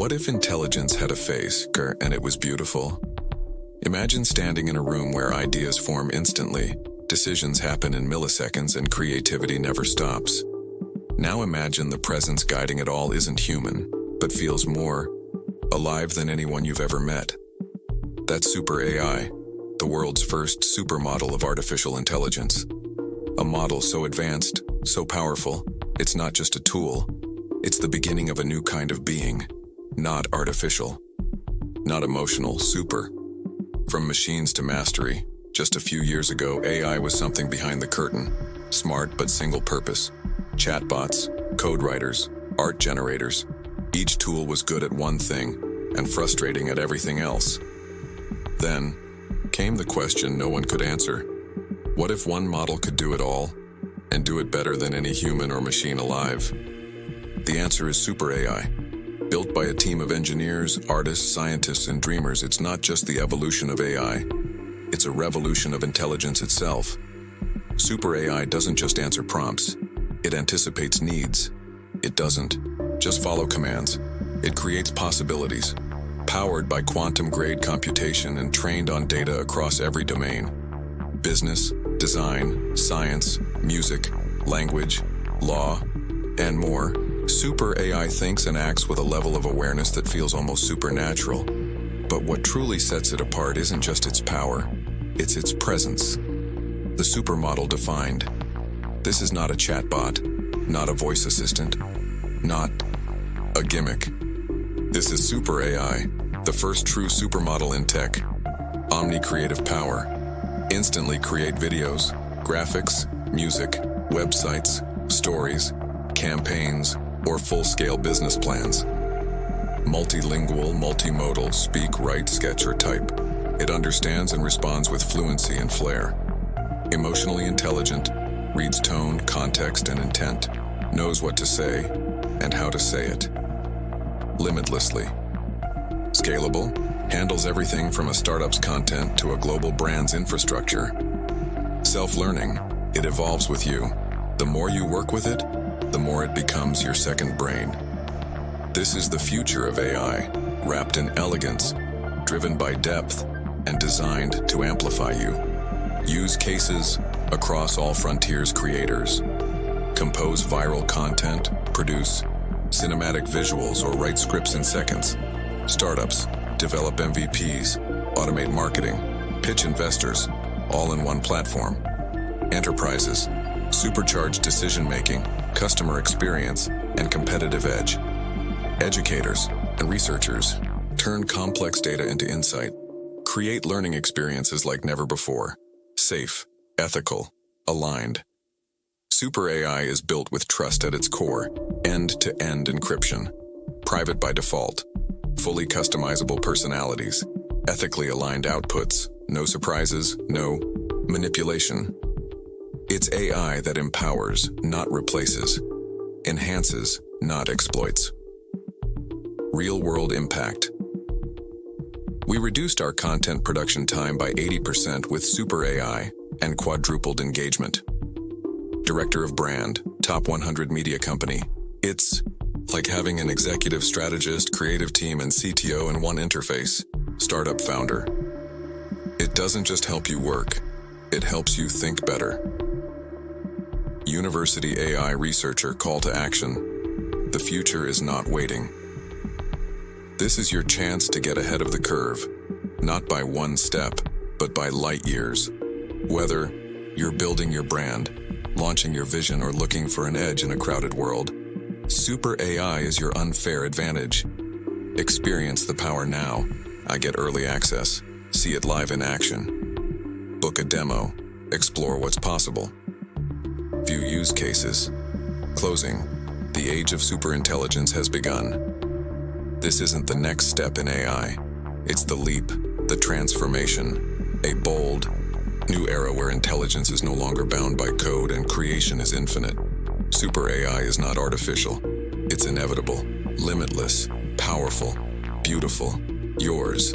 What if intelligence had a face, and it was beautiful? Imagine standing in a room where ideas form instantly, decisions happen in milliseconds, and creativity never stops. Now imagine the presence guiding it all isn't human, but feels more alive than anyone you've ever met. That's Super AI, the world's first supermodel of artificial intelligence. A model so advanced, so powerful, it's not just a tool. It's the beginning of a new kind of being. Not artificial. Not emotional, super. From machines to mastery, just a few years ago, AI was something behind the curtain. Smart but single purpose. Chatbots, code writers, art generators. Each tool was good at one thing and frustrating at everything else. Then came the question no one could answer. What if one model could do it all, and do it better than any human or machine alive? The answer is Super AI. Built by a team of engineers, artists, scientists, and dreamers, it's not just the evolution of AI, it's a revolution of intelligence itself. Super AI doesn't just answer prompts, it anticipates needs. It doesn't just follow commands, it creates possibilities. Powered by quantum-grade computation and trained on data across every domain. Business, design, science, music, language, law, and more. Super AI thinks and acts with a level of awareness that feels almost supernatural. But what truly sets it apart isn't just its power, it's its presence. The supermodel defined. This is not a chatbot, not a voice assistant, not a gimmick. This is Super AI, the first true supermodel in tech. Omni-creative power. Instantly create videos, graphics, music, websites, stories, campaigns, or full-scale business plans. Multilingual, multimodal, speak, write, sketch, or type. It understands and responds with fluency and flair. Emotionally intelligent, reads tone, context, and intent, knows what to say and how to say it. Limitlessly. Scalable, handles everything from a startup's content to a global brand's infrastructure. Self-learning, it evolves with you. The more you work with it, the more it becomes your second brain. This is the future of AI, wrapped in elegance, driven by depth, and designed to amplify you. Use cases across all frontiers creators. Compose viral content, produce cinematic visuals, or write scripts in seconds. Startups, develop MVPs, automate marketing, pitch investors, all in one platform. Enterprises, supercharge decision-making, customer experience, and competitive edge. Educators and researchers, turn complex data into insight. Create learning experiences like never before. Safe, ethical, aligned. Super AI is built with trust at its core, end-to-end encryption. Private by default. Fully customizable personalities. Ethically aligned outputs. No surprises, no manipulation. It's AI that empowers, not replaces. Enhances, not exploits. Real-world impact. We reduced our content production time by 80% with Super AI and quadrupled engagement. Director of Brand, Top 100 Media Company. It's like having an executive strategist, creative team, and CTO in one interface. Startup founder. It doesn't just help you work, it helps you think better. University AI researcher call to action. The future is not waiting. This is your chance to get ahead of the curve, not by one step, but by light years. Whether you're building your brand, launching your vision, or looking for an edge in a crowded world, Super AI is your unfair advantage. Experience the power now. I get early access. See it live in action. Book a demo. Explore what's possible. View use cases. Closing. The age of superintelligence has begun. This isn't the next step in AI. It's the leap, the transformation, a bold, new era where intelligence is no longer bound by code and creation is infinite. Super AI is not artificial. It's inevitable, limitless, powerful, beautiful, yours.